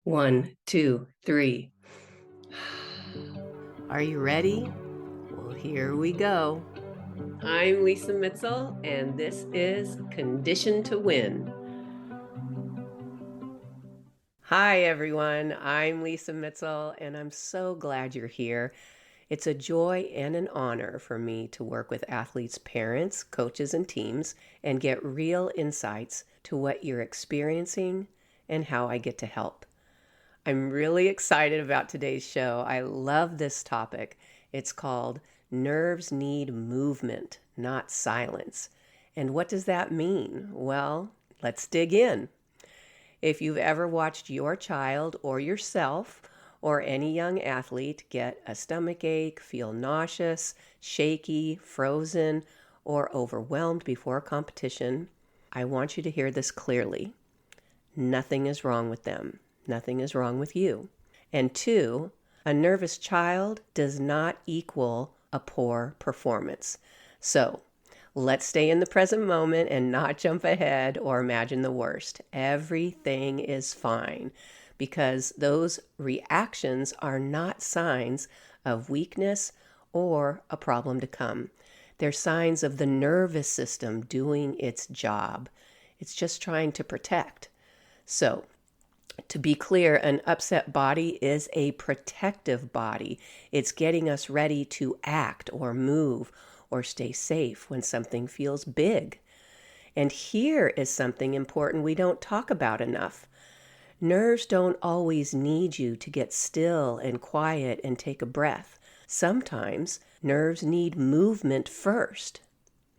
1, 2, 3. Are you ready? Well, here we go. I'm Lisa Mitzel, and this is Condition to Win. Hi, everyone. I'm Lisa Mitzel, and I'm so glad you're here. It's a joy and an honor for me to work with athletes' parents, coaches, and teams and get real insights to what you're experiencing and how I get to help. I'm really excited about today's show. I love this topic. It's called Nerves Need Movement, Not Silence. And what does that mean? Well, let's dig in. If you've ever watched your child or yourself or any young athlete get a stomach ache, feel nauseous, shaky, frozen, or overwhelmed before a competition, I want you to hear this clearly. Nothing is wrong with them. Nothing is wrong with you. And two, a nervous child does not equal a poor performance. So let's stay in the present moment and not jump ahead or imagine the worst. Everything is fine because those reactions are not signs of weakness or a problem to come. They're signs of the nervous system doing its job. It's just trying to protect. So, to be clear, an upset body is a protective body. It's getting us ready to act or move or stay safe when something feels big. And here is something important we don't talk about enough. Nerves don't always need you to get still and quiet and take a breath. Sometimes nerves need movement first.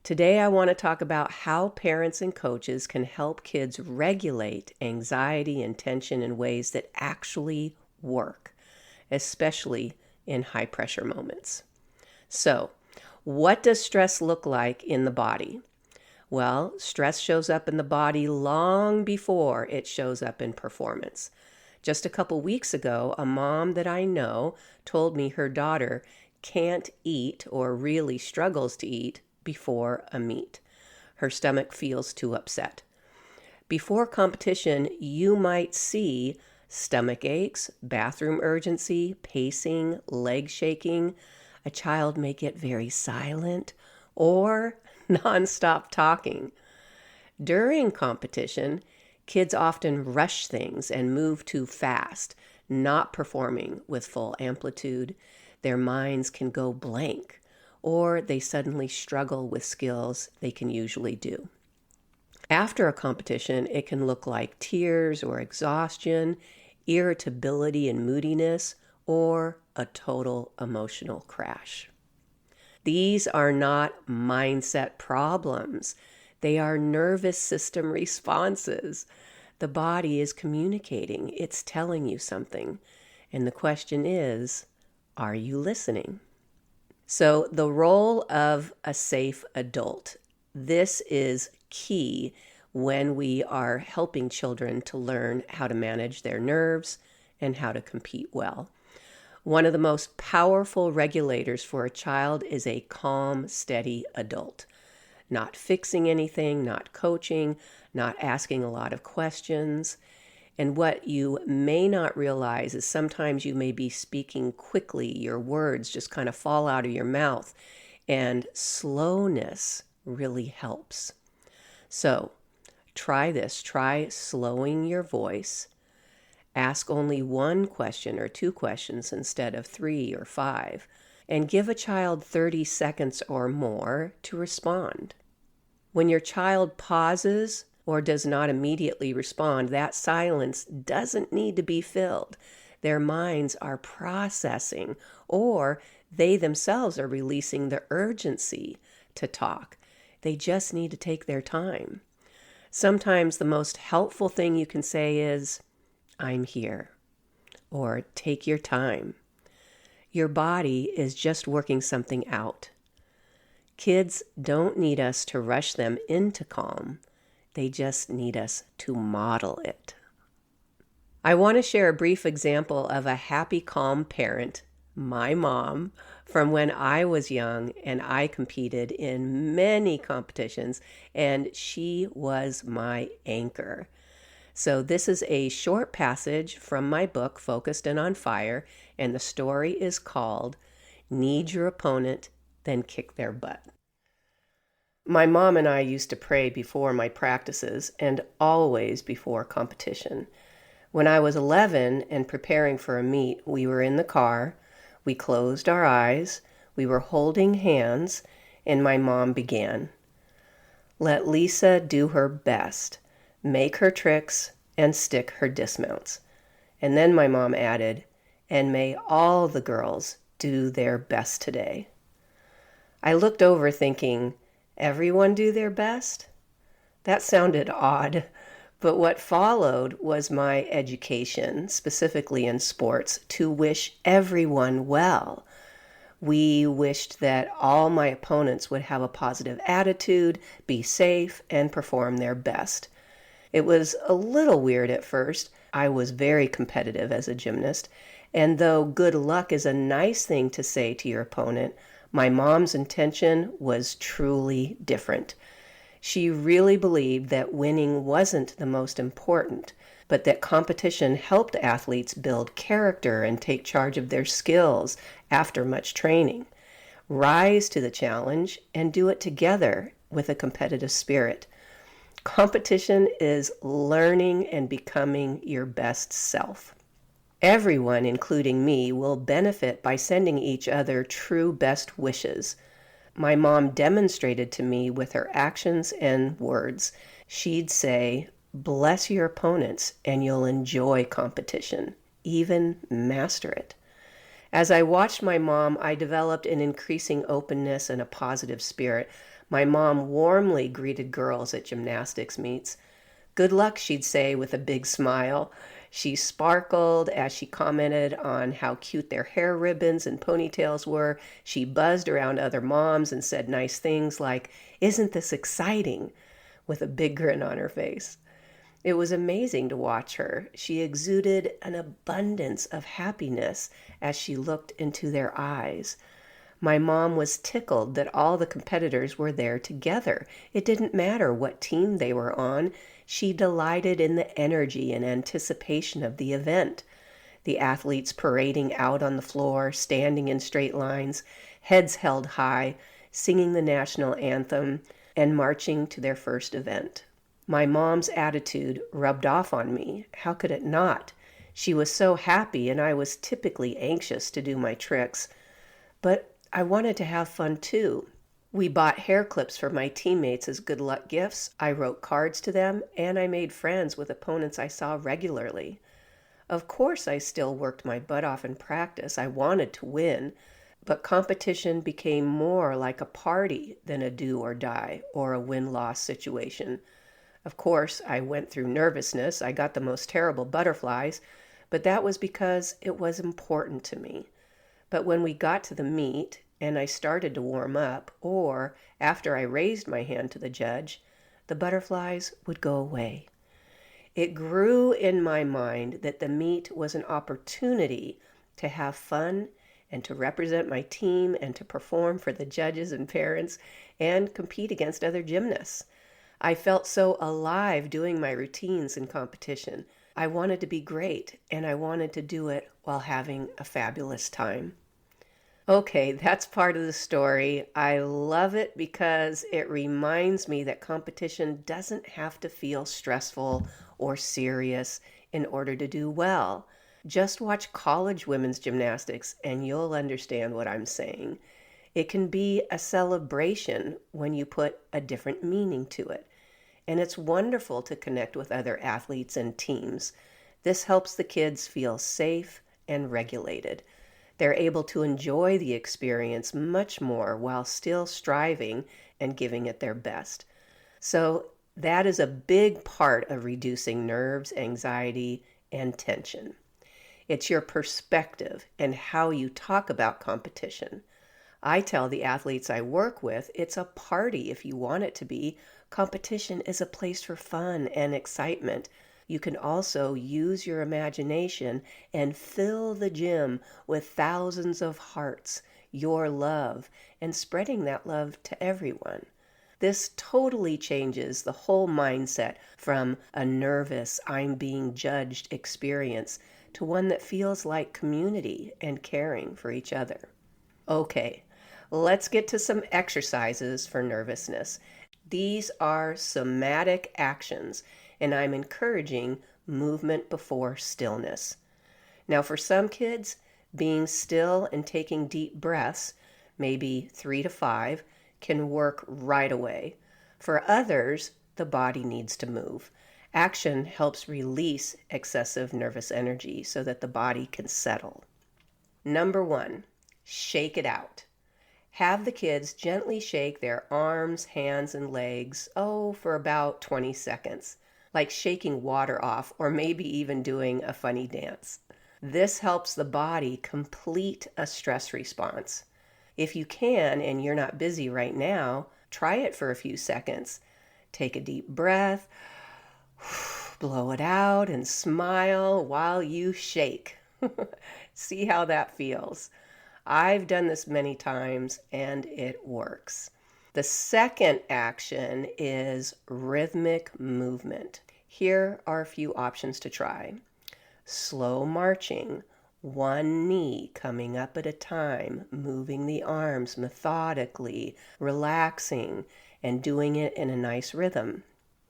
Today, I want to talk about how parents and coaches can help kids regulate anxiety and tension in ways that actually work, especially in high pressure moments. So, what does stress look like in the body? Well, stress shows up in the body long before it shows up in performance. Just a couple weeks ago, a mom that I know told me her daughter can't eat or really struggles to eat before a meet. Her stomach feels too upset. Before competition, you might see stomach aches, bathroom urgency, pacing, leg shaking. A child may get very silent or nonstop talking. During competition, kids often rush things and move too fast, not performing with full amplitude. Their minds can go blank, or they suddenly struggle with skills they can usually do. After a competition, it can look like tears or exhaustion, irritability and moodiness, or a total emotional crash. These are not mindset problems. They are nervous system responses. The body is communicating. It's telling you something. And the question is, are you listening? So the role of a safe adult. This is key when we are helping children to learn how to manage their nerves and how to compete well. One of the most powerful regulators for a child is a calm, steady adult. Not fixing anything, not coaching, not asking a lot of questions. And what you may not realize is sometimes you may be speaking quickly. Your words just kind of fall out of your mouth. And slowness really helps. So try this. Try slowing your voice. Ask only one question or two questions instead of 3 or 5. And give a child 30 seconds or more to respond. When your child pauses or does not immediately respond, that silence doesn't need to be filled. Their minds are processing, or they themselves are releasing the urgency to talk. They just need to take their time. Sometimes the most helpful thing you can say is, "I'm here," or "take your time." Your body is just working something out. Kids don't need us to rush them into calm. They just need us to model it. I want to share a brief example of a happy, calm parent, my mom, from when I was young and I competed in many competitions, and she was my anchor. So, this is a short passage from my book, Focused and on Fire, and the story is called Need Your Opponent, Then Kick Their Butt. My mom and I used to pray before my practices and always before competition. When I was 11 and preparing for a meet, we were in the car, we closed our eyes, we were holding hands, and my mom began. Let Lisa do her best, make her tricks, and stick her dismounts. And then my mom added, and may all the girls do their best today. I looked over thinking, everyone do their best? That sounded odd, but what followed was my education, specifically in sports, to wish everyone well. We wished that all my opponents would have a positive attitude, be safe, and perform their best. It was a little weird at first. I was very competitive as a gymnast, and though good luck is a nice thing to say to your opponent, my mom's intention was truly different. She really believed that winning wasn't the most important, but that competition helped athletes build character and take charge of their skills after much training, rise to the challenge, and do it together with a competitive spirit. Competition is learning and becoming your best self. Everyone, including me, will benefit by sending each other true best wishes. My mom demonstrated to me with her actions and words. She'd say, bless your opponents and you'll enjoy competition, even master it. As I watched my mom, I developed an increasing openness and a positive spirit. My mom warmly greeted girls at gymnastics meets. Good luck, she'd say with a big smile. She sparkled as she commented on how cute their hair ribbons and ponytails were. She buzzed around other moms and said nice things like, "Isn't this exciting?" with a big grin on her face. It was amazing to watch her. She exuded an abundance of happiness as she looked into their eyes. My mom was tickled that all the competitors were there together. It didn't matter what team they were on. She delighted in the energy and anticipation of the event. The athletes parading out on the floor, standing in straight lines, heads held high, singing the national anthem, and marching to their first event. My mom's attitude rubbed off on me. How could it not? She was so happy, and I was typically anxious to do my tricks. But I wanted to have fun too. We bought hair clips for my teammates as good luck gifts. I wrote cards to them, and I made friends with opponents I saw regularly. Of course, I still worked my butt off in practice. I wanted to win, but competition became more like a party than a do or die or a win-loss situation. Of course, I went through nervousness. I got the most terrible butterflies, but that was because it was important to me. But when we got to the meet and I started to warm up, or after I raised my hand to the judge, the butterflies would go away. It grew in my mind that the meet was an opportunity to have fun and to represent my team and to perform for the judges and parents and compete against other gymnasts. I felt so alive doing my routines in competition. I wanted to be great, and I wanted to do it while having a fabulous time. Okay, that's part of the story. I love it because it reminds me that competition doesn't have to feel stressful or serious in order to do well. Just watch college women's gymnastics and you'll understand what I'm saying. It can be a celebration when you put a different meaning to it. And it's wonderful to connect with other athletes and teams. This helps the kids feel safe and regulated. They're able to enjoy the experience much more while still striving and giving it their best. So that is a big part of reducing nerves, anxiety, and tension. It's your perspective and how you talk about competition. I tell the athletes I work with, it's a party if you want it to be. Competition is a place for fun and excitement. You can also use your imagination and fill the gym with thousands of hearts, your love, and spreading that love to everyone. This totally changes the whole mindset from a nervous, I'm being judged experience to one that feels like community and caring for each other. Okay, let's get to some exercises for nervousness. These are somatic actions, and I'm encouraging movement before stillness. Now, for some kids, being still and taking deep breaths, maybe 3 to 5, can work right away. For others, the body needs to move. Action helps release excessive nervous energy so that the body can settle. Number 1, shake it out. Have the kids gently shake their arms, hands, and legs, for about 20 seconds, like shaking water off or maybe even doing a funny dance. This helps the body complete a stress response. If you can and you're not busy right now, try it for a few seconds. Take a deep breath, blow it out, and smile while you shake. See how that feels. I've done this many times and it works. The second action is rhythmic movement. Here are a few options to try. Slow marching, one knee coming up at a time, moving the arms methodically, relaxing, and doing it in a nice rhythm.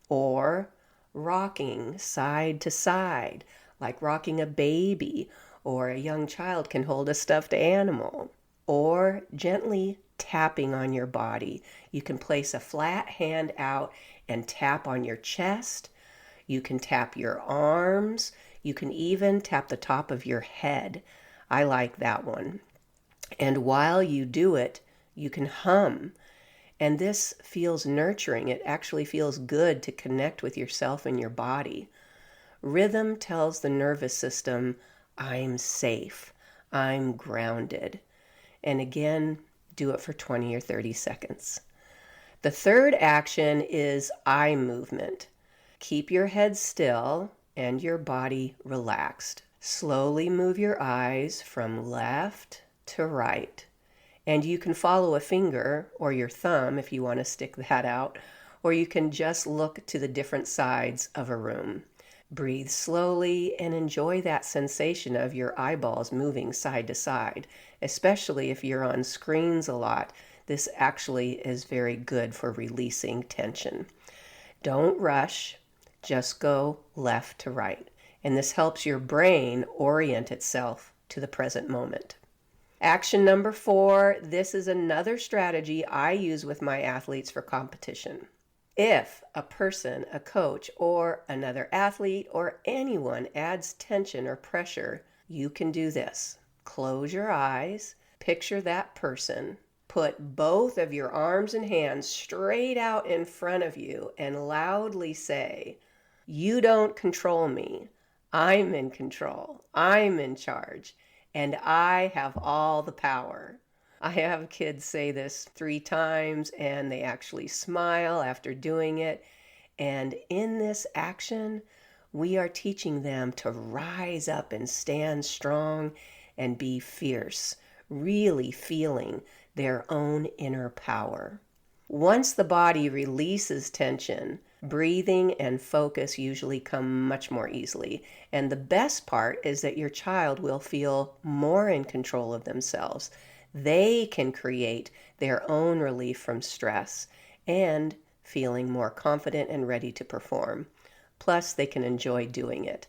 Or rocking side to side, like rocking a baby, or a young child can hold a stuffed animal. Or gently tapping on your body. You can place a flat hand out and tap on your chest. You can tap your arms. You can even tap the top of your head. I like that one. And while you do it, you can hum. And this feels nurturing. It actually feels good to connect with yourself and your body. Rhythm tells the nervous system, I'm safe. I'm grounded. And again, do it for 20 or 30 seconds. The third action is eye movement. Keep your head still and your body relaxed. Slowly move your eyes from left to right. And you can follow a finger or your thumb if you want to stick that out, or you can just look to the different sides of a room. Breathe slowly and enjoy that sensation of your eyeballs moving side to side, especially if you're on screens a lot. This actually is very good for releasing tension. Don't rush, just go left to right. And this helps your brain orient itself to the present moment. Action number 4, this is another strategy I use with my athletes for competition. If a person, a coach, or another athlete, or anyone adds tension or pressure, you can do this. Close your eyes, picture that person, put both of your arms and hands straight out in front of you, and loudly say, you don't control me. I'm in control. I'm in charge. And I have all the power. I have kids say this 3 times and they actually smile after doing it. And in this action, we are teaching them to rise up and stand strong and be fierce, really feeling their own inner power. Once the body releases tension, breathing and focus usually come much more easily. And the best part is that your child will feel more in control of themselves. They can create their own relief from stress and feeling more confident and ready to perform. Plus, they can enjoy doing it.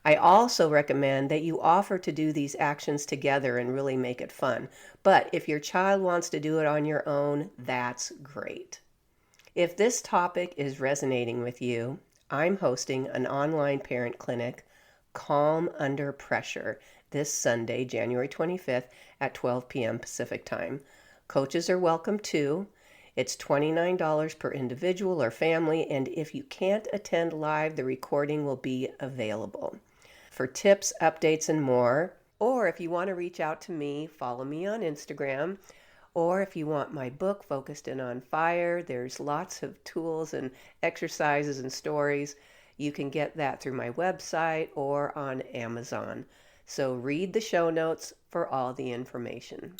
I also recommend that you offer to do these actions together and really make it fun. But if your child wants to do it on your own, that's great. If this topic is resonating with you, I'm hosting an online parent clinic, Calm Under Pressure, this Sunday, January 25th at 12 p.m. Pacific Time. Coaches are welcome too. It's $29 per individual or family, and if you can't attend live, the recording will be available. For tips, updates, and more, or if you want to reach out to me, follow me on Instagram. Or if you want my book, Focused and on Fire, there's lots of tools and exercises and stories. You can get that through my website or on Amazon. So read the show notes for all the information.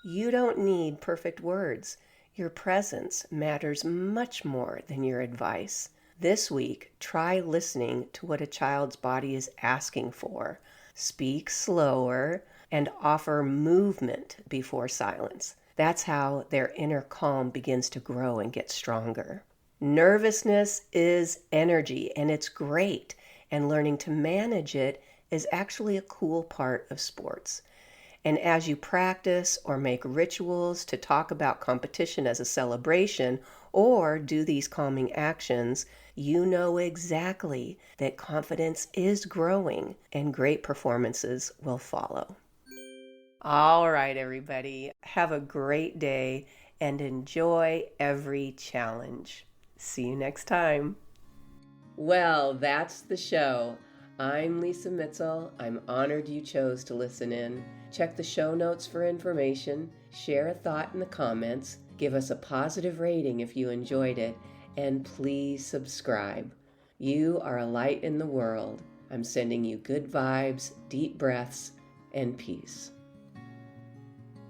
You don't need perfect words. Your presence matters much more than your advice. This week, try listening to what a child's body is asking for. Speak slower and offer movement before silence. That's how their inner calm begins to grow and get stronger. Nervousness is energy, and it's great, and learning to manage it is actually a cool part of sports. And as you practice or make rituals to talk about competition as a celebration or do these calming actions, you know exactly that confidence is growing and great performances will follow. All right, everybody, have a great day and enjoy every challenge. See you next time. Well, that's the show. I'm Lisa Mitzel. I'm honored you chose to listen in. Check the show notes for information, share a thought in the comments, give us a positive rating if you enjoyed it, and please subscribe. You are a light in the world. I'm sending you good vibes, deep breaths, and peace.